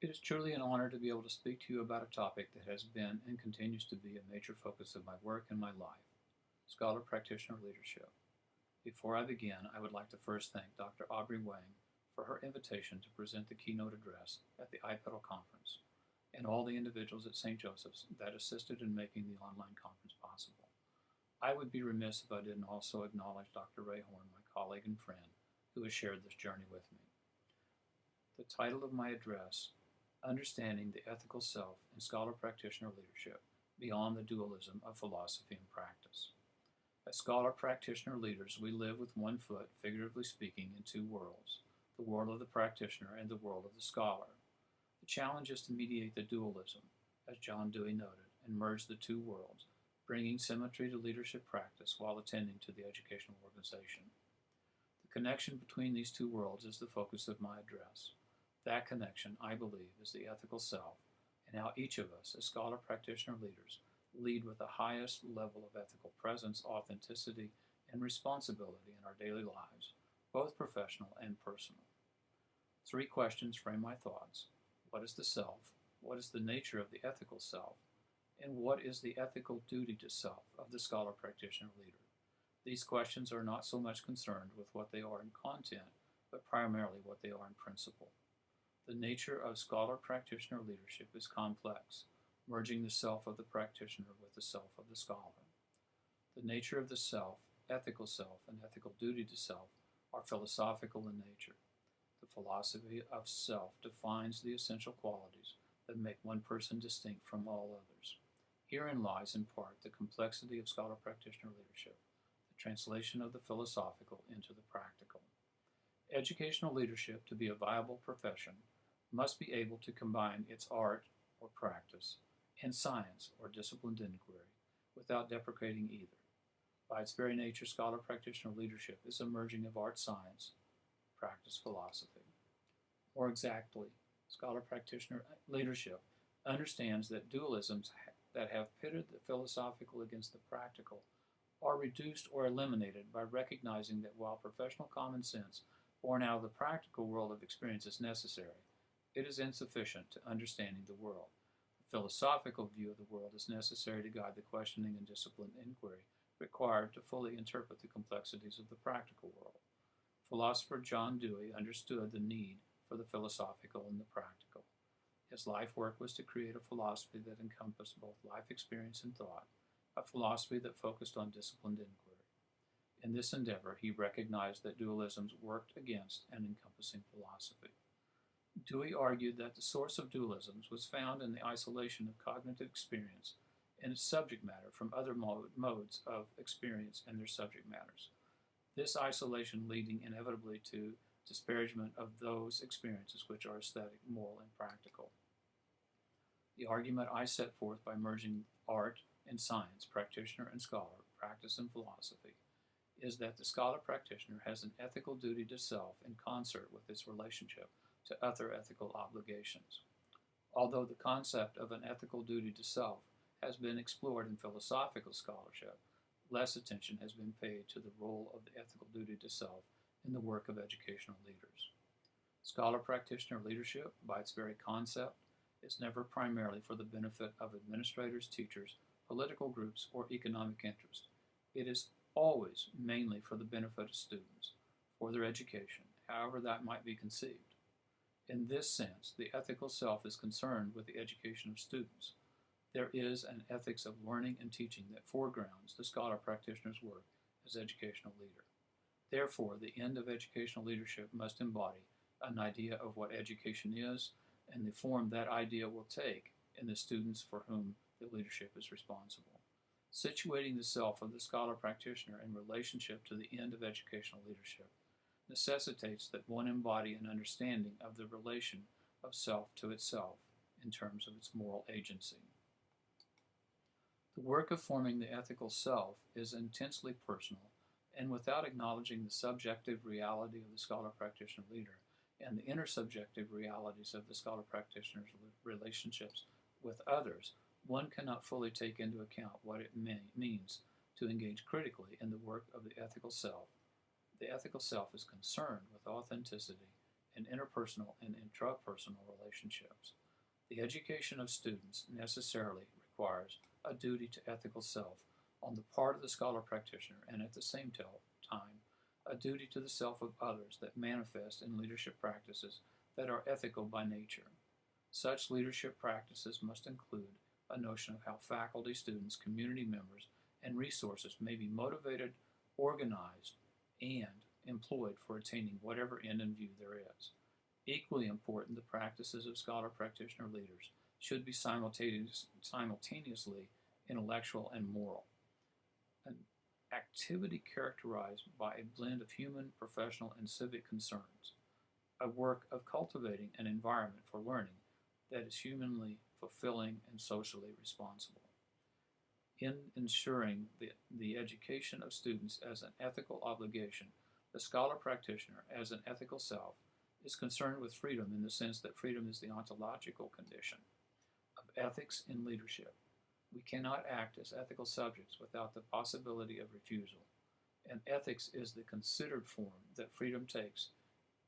It is truly an honor to be able to speak to you about a topic that has been and continues to be a major focus of my work and my life, scholar-practitioner leadership. Before I begin, I would like to first thank Dr. Aubrey Wang for her invitation to present the keynote address at the IDEPEL conference, and all the individuals at St. Joseph's that assisted in making the online conference possible. I would be remiss if I didn't also acknowledge Dr. Ray Horn, my colleague and friend, who has shared this journey with me. The title of my address, Understanding the Ethical Self in Scholar-Practitioner Leadership Beyond the Dualism of Philosophy and Practice. As scholar-practitioner leaders, we live with one foot, figuratively speaking, in two worlds, the world of the practitioner and the world of the scholar. The challenge is to mediate the dualism, as John Dewey noted, and merge the two worlds, bringing symmetry to leadership practice while attending to the educational organization. The connection between these two worlds is the focus of my address. That connection, I believe, is the ethical self, and how each of us, as scholar-practitioner leaders, lead with the highest level of ethical presence, authenticity, and responsibility in our daily lives, both professional and personal. 3 questions frame my thoughts. What is the self? What is the nature of the ethical self? And what is the ethical duty to self of the scholar-practitioner leader? These questions are not so much concerned with what they are in content, but primarily what they are in principle. The nature of scholar-practitioner leadership is complex, merging the self of the practitioner with the self of the scholar. The nature of the self, ethical self, and ethical duty to self are philosophical in nature. The philosophy of self defines the essential qualities that make one person distinct from all others. Herein lies, in part, the complexity of scholar-practitioner leadership, the translation of the philosophical into the practical. Educational leadership, to be a viable profession, must be able to combine its art or practice and science or disciplined inquiry without deprecating either. By its very nature, scholar-practitioner leadership is a merging of art science, practice philosophy. More exactly, scholar-practitioner leadership understands that dualisms that have pitted the philosophical against the practical are reduced or eliminated by recognizing that while professional common sense born out of the practical world of experience is necessary, it is insufficient to understanding the world. The philosophical view of the world is necessary to guide the questioning and disciplined inquiry required to fully interpret the complexities of the practical world. Philosopher John Dewey understood the need for the philosophical and the practical. His life work was to create a philosophy that encompassed both life experience and thought, a philosophy that focused on disciplined inquiry. In this endeavor, he recognized that dualisms worked against an encompassing philosophy. Dewey argued that the source of dualisms was found in the isolation of cognitive experience and its subject matter from other modes of experience and their subject matters. This isolation leading inevitably to disparagement of those experiences which are aesthetic, moral, and practical. The argument I set forth by merging art and science, practitioner and scholar, practice and philosophy, is that the scholar-practitioner has an ethical duty to self in concert with its relationship to other ethical obligations. Although the concept of an ethical duty to self has been explored in philosophical scholarship, less attention has been paid to the role of the ethical duty to self in the work of educational leaders. Scholar-practitioner leadership, by its very concept, is never primarily for the benefit of administrators, teachers, political groups, or economic interest. It is always mainly for the benefit of students, for their education, however that might be conceived. In this sense, the ethical self is concerned with the education of students. There is an ethics of learning and teaching that foregrounds the scholar-practitioner's work as educational leader. Therefore, the end of educational leadership must embody an idea of what education is and the form that idea will take in the students for whom the leadership is responsible. Situating the self of the scholar-practitioner in relationship to the end of educational leadership necessitates that one embody an understanding of the relation of self to itself in terms of its moral agency. The work of forming the ethical self is intensely personal, and without acknowledging the subjective reality of the scholar-practitioner leader and the intersubjective realities of the scholar-practitioner's relationships with others, one cannot fully take into account what it means to engage critically in the work of the ethical self. The ethical self is concerned with authenticity in interpersonal and intrapersonal relationships. The education of students necessarily requires a duty to ethical self on the part of the scholar-practitioner, and at the same time, a duty to the self of others that manifest in leadership practices that are ethical by nature. Such leadership practices must include a notion of how faculty, students, community members, and resources may be motivated, organized, and employed for attaining whatever end in view there is. Equally important, the practices of scholar-practitioner leaders should be simultaneously intellectual and moral. An activity characterized by a blend of human, professional, and civic concerns. A work of cultivating an environment for learning that is humanly fulfilling and socially responsible. In ensuring the education of students as an ethical obligation, the scholar-practitioner, as an ethical self, is concerned with freedom in the sense that freedom is the ontological condition of ethics in leadership. We cannot act as ethical subjects without the possibility of refusal, and ethics is the considered form that freedom takes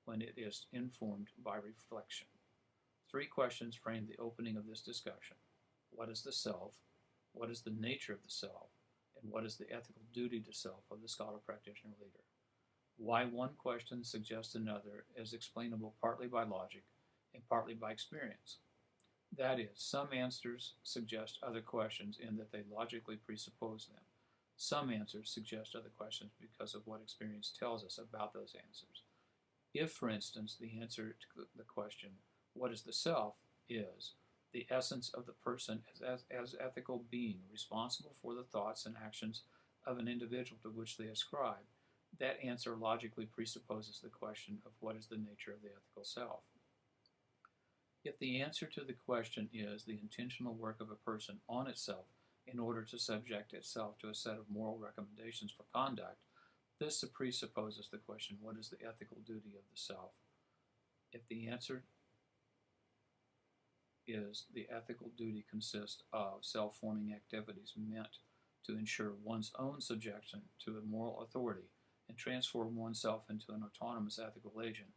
when it is informed by reflection. 3 questions frame the opening of this discussion. What is the self? What is the nature of the self? And what is the ethical duty to self of the scholar-practitioner leader? Why one question suggests another is explainable partly by logic and partly by experience. That is, some answers suggest other questions in that they logically presuppose them. Some answers suggest other questions because of what experience tells us about those answers. If, for instance, the answer to the question, what is the self, is the essence of the person as ethical being responsible for the thoughts and actions of an individual to which they ascribe, that answer logically presupposes the question of what is the nature of the ethical self. If the answer to the question is the intentional work of a person on itself in order to subject itself to a set of moral recommendations for conduct, this presupposes the question, what is the ethical duty of the self? If the answer is the ethical duty consists of self-forming activities meant to ensure one's own subjection to a moral authority and transform oneself into an autonomous ethical agent,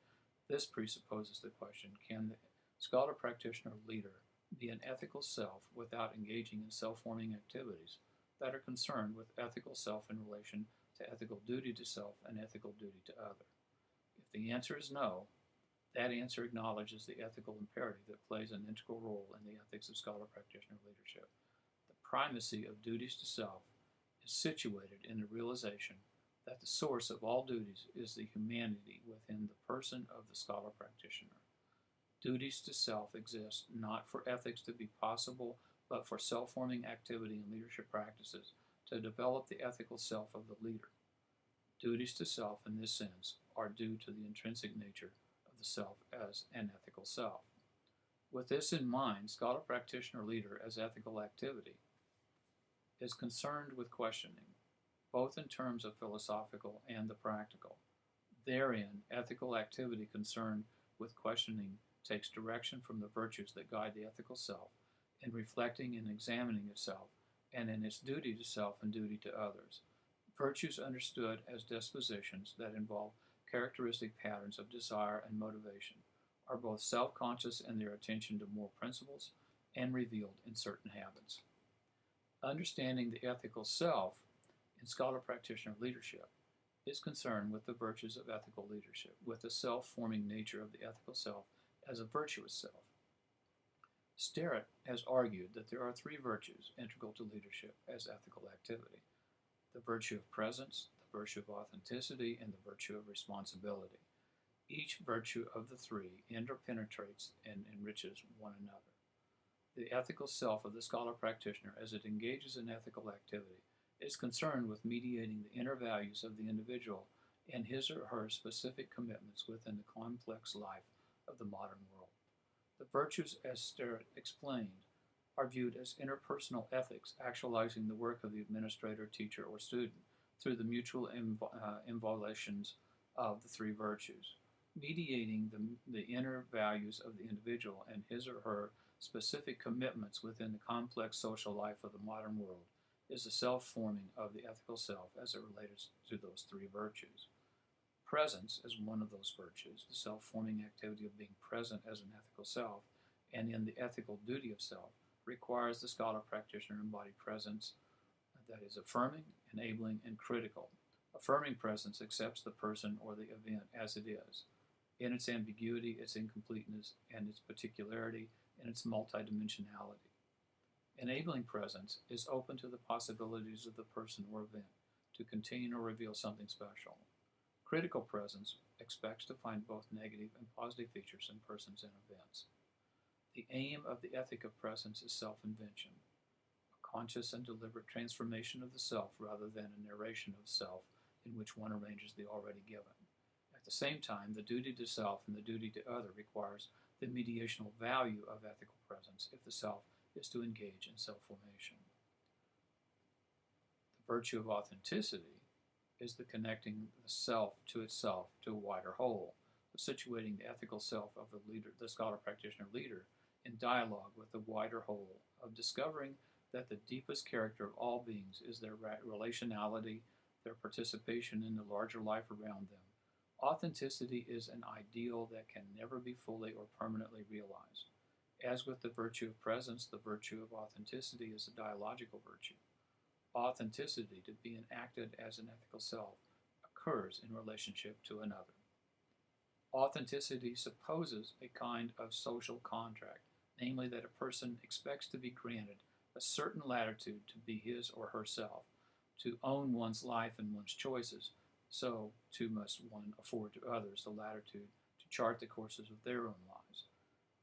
this presupposes the question, can the scholar-practitioner leader be an ethical self without engaging in self-forming activities that are concerned with ethical self in relation to ethical duty to self and ethical duty to other? If the answer is no, that answer acknowledges the ethical imperative that plays an integral role in the ethics of scholar-practitioner leadership. The primacy of duties to self is situated in the realization that the source of all duties is the humanity within the person of the scholar-practitioner. Duties to self exist not for ethics to be possible, but for self-forming activity and leadership practices to develop the ethical self of the leader. Duties to self, in this sense, are due to the intrinsic nature of the self as an ethical self. With this in mind, scholar-practitioner leader as ethical activity is concerned with questioning, both in terms of philosophical and the practical. Therein, ethical activity concerned with questioning takes direction from the virtues that guide the ethical self in reflecting and examining itself and in its duty to self and duty to others. Virtues understood as dispositions that involve characteristic patterns of desire and motivation are both self-conscious in their attention to moral principles and revealed in certain habits. Understanding the ethical self in scholar-practitioner leadership is concerned with the virtues of ethical leadership, with the self-forming nature of the ethical self as a virtuous self. Sterrett has argued that there are 3 virtues integral to leadership as ethical activity: the virtue of presence, the virtue of authenticity, and the virtue of responsibility. Each virtue of the 3 interpenetrates and enriches one another. The ethical self of the scholar-practitioner, as it engages in ethical activity, is concerned with mediating the inner values of the individual and his or her specific commitments within the complex life of the modern world. The virtues, as Sterrett explained, are viewed as interpersonal ethics, actualizing the work of the administrator, teacher, or student through the mutual involutions of the 3 virtues. Mediating the inner values of the individual and his or her specific commitments within the complex social life of the modern world is the self-forming of the ethical self as it relates to those 3 virtues. Presence is one of those virtues, the self-forming activity of being present as an ethical self, and in the ethical duty of self, requires the scholar-practitioner embodied presence that is affirming, enabling, and critical. Affirming presence accepts the person or the event as it is, in its ambiguity, its incompleteness, and its particularity, and its multidimensionality. Enabling presence is open to the possibilities of the person or event to contain or reveal something special. Critical presence expects to find both negative and positive features in persons and events. The aim of the ethic of presence is self-invention, a conscious and deliberate transformation of the self rather than a narration of self in which one arranges the already given. At the same time, the duty to self and the duty to other requires the mediational value of ethical presence if the self is to engage in self-formation. The virtue of authenticity is the connecting the self to itself to a wider whole, the situating the ethical self of the leader, the scholar-practitioner leader, in dialogue with the wider whole, of discovering that the deepest character of all beings is their relationality, their participation in the larger life around them. Authenticity is an ideal that can never be fully or permanently realized. As with the virtue of presence, the virtue of authenticity is a dialogical virtue. Authenticity, to be enacted as an ethical self, occurs in relationship to another. Authenticity supposes a kind of social contract, namely that a person expects to be granted a certain latitude to be his or herself, to own one's life and one's choices, so too must one afford to others the latitude to chart the courses of their own lives.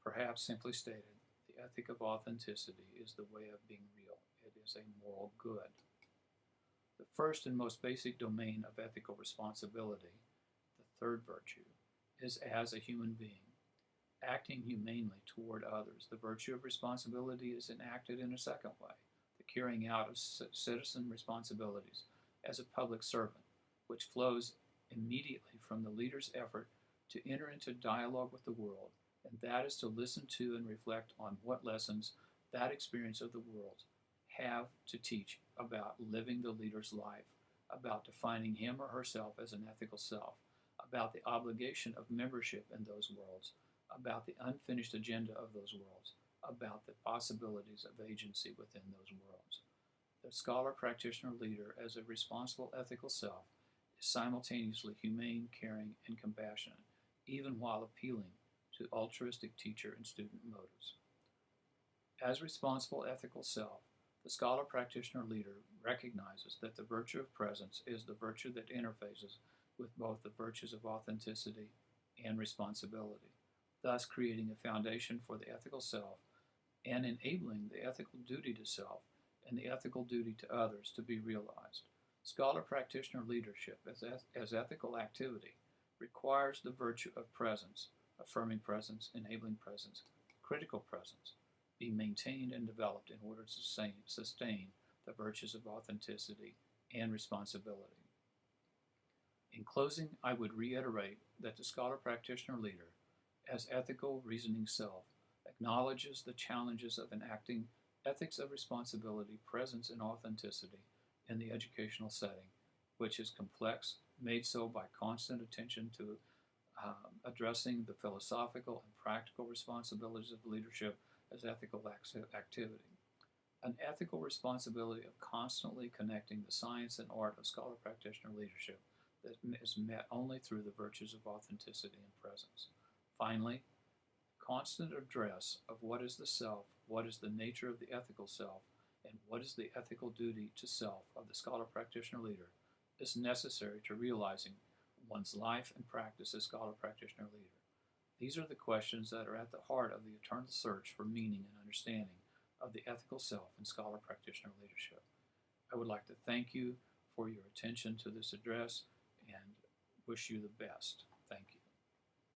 Perhaps simply stated, the ethic of authenticity is the way of being real. It is a moral good. The first and most basic domain of ethical responsibility, the third virtue, is as a human being, acting humanely toward others. The virtue of responsibility is enacted in a second way, the carrying out of citizen responsibilities as a public servant, which flows immediately from the leader's effort to enter into dialogue with the world, and that is to listen to and reflect on what lessons that experience of the world have to teach about living the leader's life, about defining him or herself as an ethical self, about the obligation of membership in those worlds, about the unfinished agenda of those worlds, about the possibilities of agency within those worlds. The scholar-practitioner leader, as a responsible ethical self, is simultaneously humane, caring, and compassionate, even while appealing to altruistic teacher and student motives. As responsible ethical self, the scholar-practitioner leader recognizes that the virtue of presence is the virtue that interfaces with both the virtues of authenticity and responsibility, thus creating a foundation for the ethical self and enabling the ethical duty to self and the ethical duty to others to be realized. Scholar-practitioner leadership as ethical activity requires the virtue of presence, affirming presence, enabling presence, critical presence, be maintained and developed in order to sustain the virtues of authenticity and responsibility. In closing, I would reiterate that the scholar-practitioner leader, as ethical reasoning self, acknowledges the challenges of enacting ethics of responsibility, presence, and authenticity in the educational setting, which is complex, made so by constant attention to addressing the philosophical and practical responsibilities of leadership as ethical activity. An ethical responsibility of constantly connecting the science and art of scholar-practitioner leadership that is met only through the virtues of authenticity and presence. Finally, constant address of what is the self, what is the nature of the ethical self, and what is the ethical duty to self of the scholar-practitioner leader is necessary to realizing one's life and practice as scholar-practitioner leader. These are the questions that are at the heart of the eternal search for meaning and understanding of the ethical self in scholar-practitioner leadership. I would like to thank you for your attention to this address and wish you the best. Thank you.